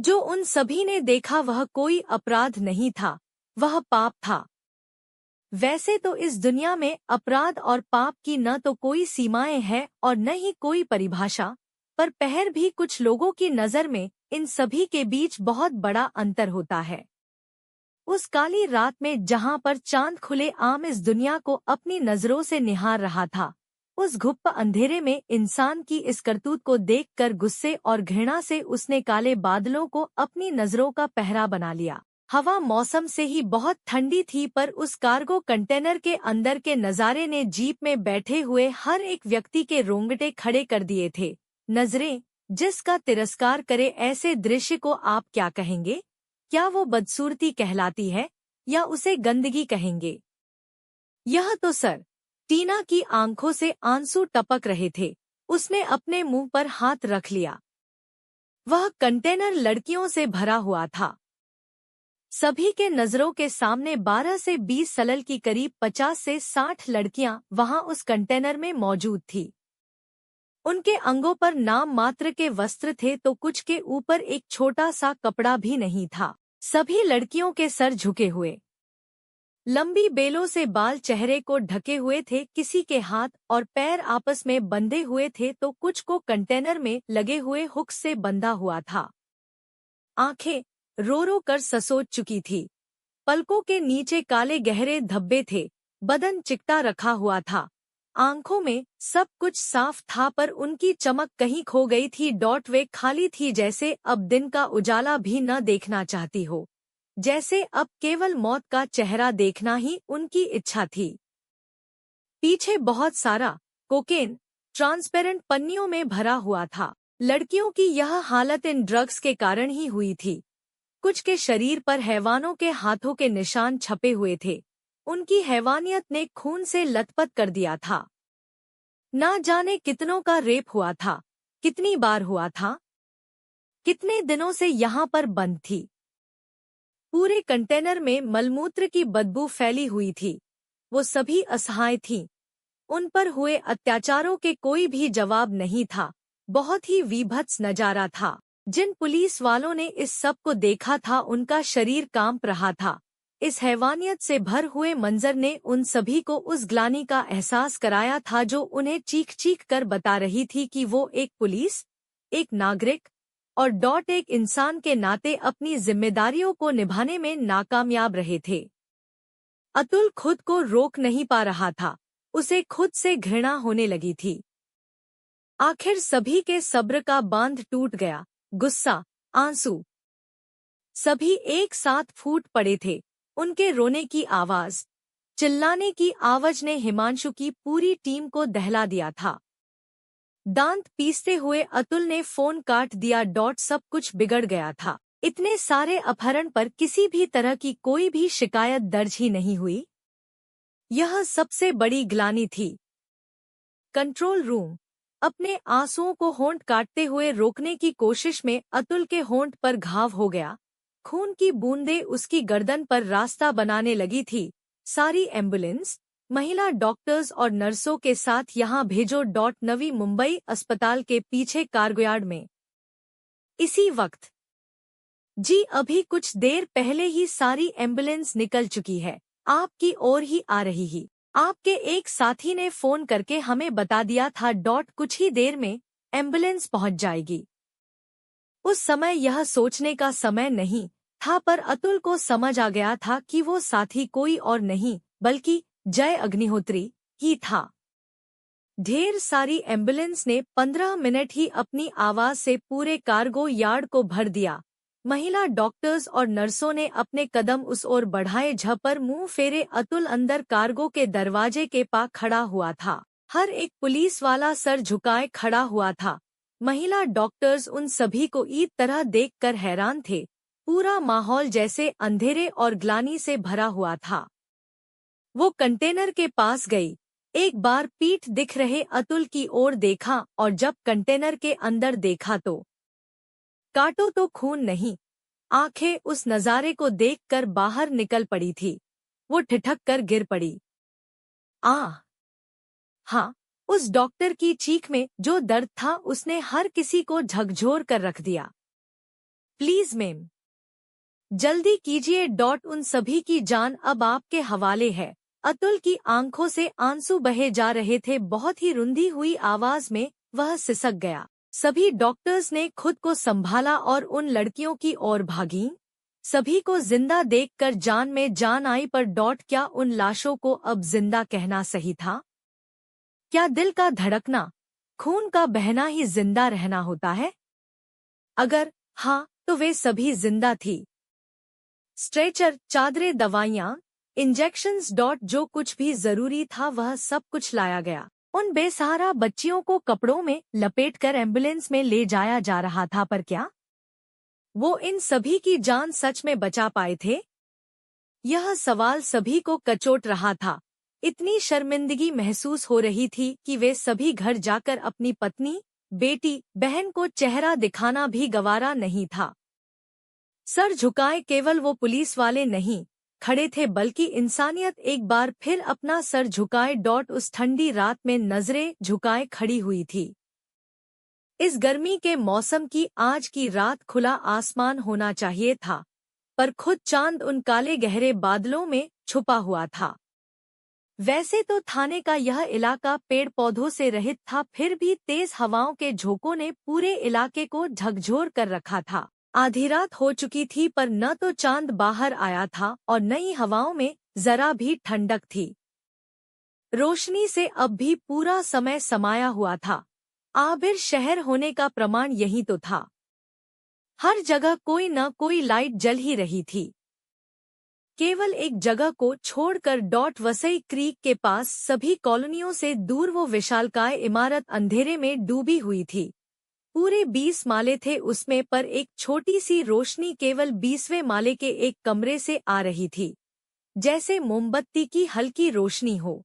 जो उन सभी ने देखा वह कोई अपराध नहीं था, वह पाप था। वैसे तो इस दुनिया में अपराध और पाप की न तो कोई सीमाएं हैं और न ही कोई परिभाषा, पर पहर भी कुछ लोगों की नज़र में इन सभी के बीच बहुत बड़ा अंतर होता है। उस काली रात में जहां पर चांद खुले आम इस दुनिया को अपनी नजरों से निहार रहा था, उस घुप्प अंधेरे में इंसान की इस करतूत को देखकर गुस्से और घृणा से उसने काले बादलों को अपनी नजरों का पहरा बना लिया। हवा मौसम से ही बहुत ठंडी थी, पर उस कार्गो कंटेनर के अंदर के नज़ारे ने जीप में बैठे हुए हर एक व्यक्ति के रोंगटे खड़े कर दिए थे। नजरें जिसका तिरस्कार करे ऐसे दृश्य को आप क्या कहेंगे? क्या वो बदसूरती कहलाती है या उसे गंदगी कहेंगे? यह तो सर। टीना की आंखों से आंसू टपक रहे थे। उसने अपने मुंह पर हाथ रख लिया। वह कंटेनर लड़कियों से भरा हुआ था। सभी के नजरों के सामने 12 से 20 सलल की करीब 50 से 60 लड़कियां वहां उस कंटेनर में मौजूद थी। उनके अंगों पर नाम मात्र के वस्त्र थे तो कुछ के ऊपर एक छोटा सा कपड़ा भी नहीं था। सभी लड़कियों के सर झुके हुए, लंबी बेलों से बाल चेहरे को ढके हुए थे। किसी के हाथ और पैर आपस में बंधे हुए थे तो कुछ को कंटेनर में लगे हुए हुक से बंधा हुआ था। आंखें रो रो कर ससोच चुकी थी। पलकों के नीचे काले गहरे धब्बे थे। बदन चिकटा रखा हुआ था। आंखों में सब कुछ साफ था पर उनकी चमक कहीं खो गई थी। वे खाली थी, जैसे अब दिन का उजाला भी न देखना चाहती हो, जैसे अब केवल मौत का चेहरा देखना ही उनकी इच्छा थी। पीछे बहुत सारा कोकेन ट्रांसपेरेंट पन्नियों में भरा हुआ था। लड़कियों की यह हालत इन ड्रग्स के कारण ही हुई थी। कुछ के शरीर पर हैवानों के हाथों के निशान छपे हुए थे। उनकी हैवानियत ने खून से लथपथ कर दिया था। ना जाने कितनों का रेप हुआ था, कितनी बार हुआ था, कितने दिनों से यहाँ पर बंद थी। पूरे कंटेनर में मलमूत्र की बदबू फैली हुई थी। वो सभी असहाय थीं। उन पर हुए अत्याचारों के कोई भी जवाब नहीं था। बहुत ही वीभत्स नजारा था। जिन पुलिस वालों ने इस सब को देखा था उनका शरीर कांप रहा था। इस हैवानियत से भर हुए मंजर ने उन सभी को उस ग्लानि का एहसास कराया था जो उन्हें चीख चीख कर बता रही थी कि वो एक पुलिस, एक नागरिक और एक इंसान के नाते अपनी जिम्मेदारियों को निभाने में नाकामयाब रहे थे। अतुल खुद को रोक नहीं पा रहा था। उसे खुद से घृणा होने लगी थी। आखिर सभी के सब्र का बांध टूट गया। गुस्सा, आंसू, सभी एक साथ फूट पड़े थे। उनके रोने की आवाज, चिल्लाने की आवाज ने हिमांशु की पूरी टीम को दहला दिया था। दांत पीसते हुए अतुल ने फोन काट दिया। सब कुछ बिगड़ गया था। इतने सारे अपहरण पर किसी भी तरह की कोई भी शिकायत दर्ज ही नहीं हुई। यह सबसे बड़ी ग्लानि थी। Control room. अपने आंसुओं को होंठ काटते हुए रोकने की कोशिश में अतुल के होंठ पर घाव हो गया। खून की बूंदें उसकी गर्दन पर रास्ता बनाने लगी थी। सारी एम्बुलेंस, महिला डॉक्टर्स और नर्सों के साथ यहाँ भेजो। नवी मुंबई अस्पताल के पीछे कार्गोयार्ड में। इसी वक्त जी अभी कुछ देर पहले ही सारी एम्बुलेंस निकल चुकी है, आपकी ओर ही आ रही ही। आपके एक साथी ने फोन करके हमें बता दिया था। कुछ ही देर में एम्बुलेंस पहुंच जाएगी। उस समय यह सोचने का समय नहीं था, पर अतुल को समझ आ गया था कि वो साथी कोई और नहीं बल्कि जय अग्निहोत्री ही था। ढेर सारी एम्बुलेंस ने 15 मिनट ही अपनी आवाज से पूरे कार्गो यार्ड को भर दिया। महिला डॉक्टर्स और नर्सों ने अपने कदम उस ओर बढ़ाए। झपर मुंह फेरे अतुल अंदर कार्गो के दरवाजे के पास खड़ा हुआ था। हर एक पुलिस वाला सर झुकाए खड़ा हुआ था। महिला डॉक्टर्स उन सभी को एक तरह देखकर हैरान थे। पूरा माहौल जैसे अंधेरे और ग्लानि से भरा हुआ था। वो कंटेनर के पास गई, एक बार पीठ दिख रहे अतुल की ओर देखा और जब कंटेनर के अंदर देखा तो काटो तो खून नहीं। आंखें उस नजारे को देखकर बाहर निकल पड़ी थी। वो ठिठक कर गिर पड़ी। हाँ, उस डॉक्टर की चीख में जो दर्द था उसने हर किसी को झकझोर कर रख दिया। प्लीज मैम, जल्दी कीजिए। उन सभी की जान अब आपके हवाले है। अतुल की आंखों से आंसू बहे जा रहे थे। बहुत ही रुंधी हुई आवाज में वह सिसक गया। सभी डॉक्टर्स ने खुद को संभाला और उन लड़कियों की ओर भागी। सभी को जिंदा देखकर जान में जान आई, पर क्या उन लाशों को अब जिंदा कहना सही था? क्या दिल का धड़कना, खून का बहना ही जिंदा रहना होता है? अगर हाँ, तो वे सभी जिंदा थी। स्ट्रेचर, चादरें, दवाइयाँ, इंजेक्शंस, जो कुछ भी जरूरी था वह सब कुछ लाया गया। उन बेसहारा बच्चियों को कपड़ों में लपेटकर एम्बुलेंस में ले जाया जा रहा था, पर क्या वो इन सभी की जान सच में बचा पाए थे? यह सवाल सभी को कचोट रहा था। इतनी शर्मिंदगी महसूस हो रही थी कि वे सभी घर जाकर अपनी पत्नी, बेटी, बहन को चेहरा दिखाना भी गवारा नहीं था। सर झुकाए केवल वो पुलिस वाले नहीं खड़े थे, बल्कि इंसानियत एक बार फिर अपना सर झुकाए उस ठंडी रात में नजरें झुकाए खड़ी हुई थी। इस गर्मी के मौसम की आज की रात खुला आसमान होना चाहिए था, पर खुद चांद उन काले गहरे बादलों में छुपा हुआ था। वैसे तो थाने का यह इलाका पेड़ पौधों से रहित था, फिर भी तेज हवाओं के झोंकों ने पूरे इलाके को झकझोर कर रखा था। आधी रात हो चुकी थी, पर न तो चांद बाहर आया था और न ही हवाओं में जरा भी ठंडक थी। रोशनी से अब भी पूरा समय समाया हुआ था। आबिर शहर होने का प्रमाण यही तो था। हर जगह कोई न कोई लाइट जल ही रही थी। केवल एक जगह को छोड़कर वसई क्रीक के पास सभी कॉलोनियों से दूर वो विशालकाय इमारत अंधेरे में डूबी हुई थी। पूरे 20 माले थे उसमें, पर एक छोटी सी रोशनी केवल 20वें माले के एक कमरे से आ रही थी, जैसे मोमबत्ती की हल्की रोशनी हो।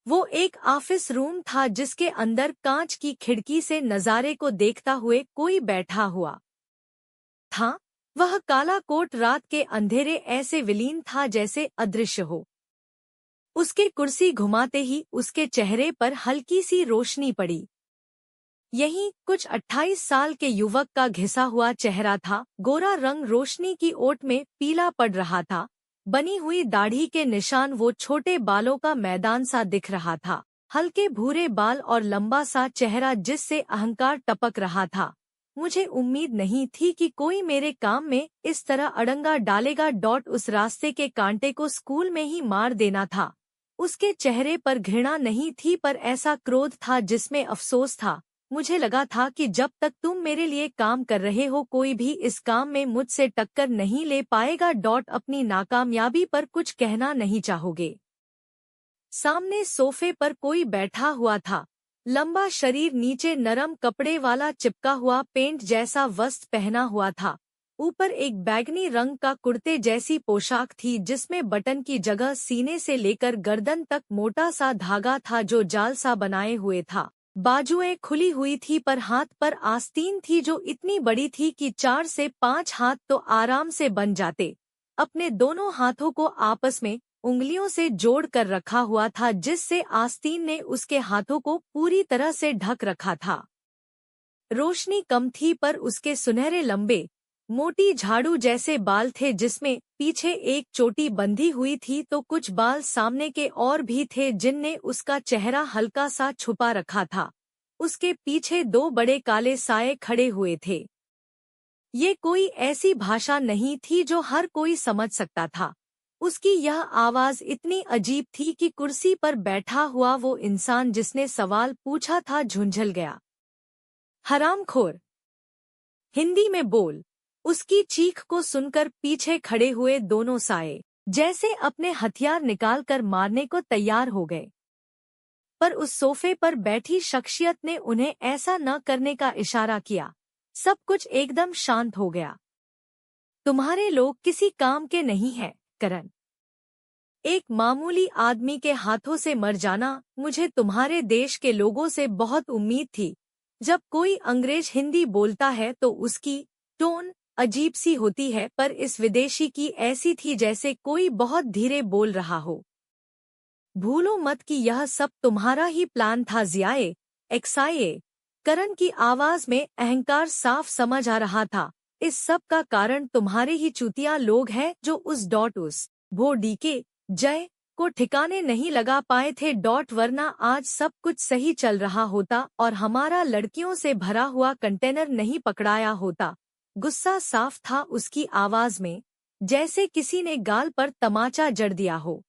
वो एक ऑफिस रूम था जिसके अंदर कांच की खिड़की से नजारे को देखता हुए कोई बैठा हुआ था। वह काला कोट रात के अंधेरे ऐसे विलीन था जैसे अदृश्य हो। उसके कुर्सी घुमाते ही उसके चेहरे पर हल्की सी रोशनी पड़ी। यही कुछ 28 साल के युवक का घिसा हुआ चेहरा था। गोरा रंग रोशनी की ओट में पीला पड़ रहा था। बनी हुई दाढ़ी के निशान, वो छोटे बालों का मैदान सा दिख रहा था। हल्के भूरे बाल और लंबा सा चेहरा जिससे अहंकार टपक रहा था। मुझे उम्मीद नहीं थी कि कोई मेरे काम में इस तरह अड़ंगा डालेगा। उस रास्ते के कांटे को स्कूल में ही मार देना था। उसके चेहरे पर घृणा नहीं थी, पर ऐसा क्रोध था जिसमें अफसोस था। मुझे लगा था कि जब तक तुम मेरे लिए काम कर रहे हो, कोई भी इस काम में मुझसे टक्कर नहीं ले पाएगा। अपनी नाकामयाबी पर कुछ कहना नहीं चाहोगे? सामने सोफे पर कोई बैठा हुआ था। लंबा शरीर, नीचे नरम कपड़े वाला चिपका हुआ पेंट जैसा वस्त्र पहना हुआ था। ऊपर एक बैगनी रंग का कुर्ते जैसी पोशाक थी जिसमें बटन की जगह सीने से लेकर गर्दन तक मोटा सा धागा था जो जाल सा बनाए हुए था। बाजुएं खुली हुई थी, पर हाथ पर आस्तीन थी जो इतनी बड़ी थी कि 4 से 5 हाथ तो आराम से बन जाते। अपने दोनों हाथों को आपस में उंगलियों से जोड़ कर रखा हुआ था, जिससे आस्तीन ने उसके हाथों को पूरी तरह से ढक रखा था। रोशनी कम थी, पर उसके सुनहरे लंबे मोटी झाड़ू जैसे बाल थे जिसमें पीछे एक चोटी बंधी हुई थी, तो कुछ बाल सामने के और भी थे जिनने उसका चेहरा हल्का सा छुपा रखा था। उसके पीछे 2 बड़े काले साए खड़े हुए थे। ये कोई ऐसी भाषा नहीं थी जो हर कोई समझ सकता था। उसकी यह आवाज इतनी अजीब थी कि कुर्सी पर बैठा हुआ वो इंसान जिसने सवाल पूछा था झुंझल गया। हरामखोर, हिंदी में बोल। उसकी चीख को सुनकर पीछे खड़े हुए दोनों साए जैसे अपने हथियार निकालकर मारने को तैयार हो गए, पर उस सोफे पर बैठी शख्सियत ने उन्हें ऐसा न करने का इशारा किया। सब कुछ एकदम शांत हो गया। तुम्हारे लोग किसी काम के नहीं हैं, करण। एक मामूली आदमी के हाथों से मर जाना। मुझे तुम्हारे देश के लोगों से बहुत उम्मीद थी। जब कोई अंग्रेज हिंदी बोलता है तो उसकी टोन अजीब सी होती है, पर इस विदेशी की ऐसी थी जैसे कोई बहुत धीरे बोल रहा हो। भूलो मत कि यह सब तुम्हारा ही प्लान था जियाए एक्साए। करण की आवाज में अहंकार साफ समझ आ रहा था। इस सब का कारण तुम्हारे ही चूतिया लोग हैं जो उस वो डीके जय को ठिकाने नहीं लगा पाए थे। वरना आज सब कुछ सही चल रहा होता और हमारा लड़कियों से भरा हुआ कंटेनर नहीं पकड़ाया होता। गुस्सा साफ था उसकी आवाज में, जैसे किसी ने गाल पर तमाचा जड़ दिया हो।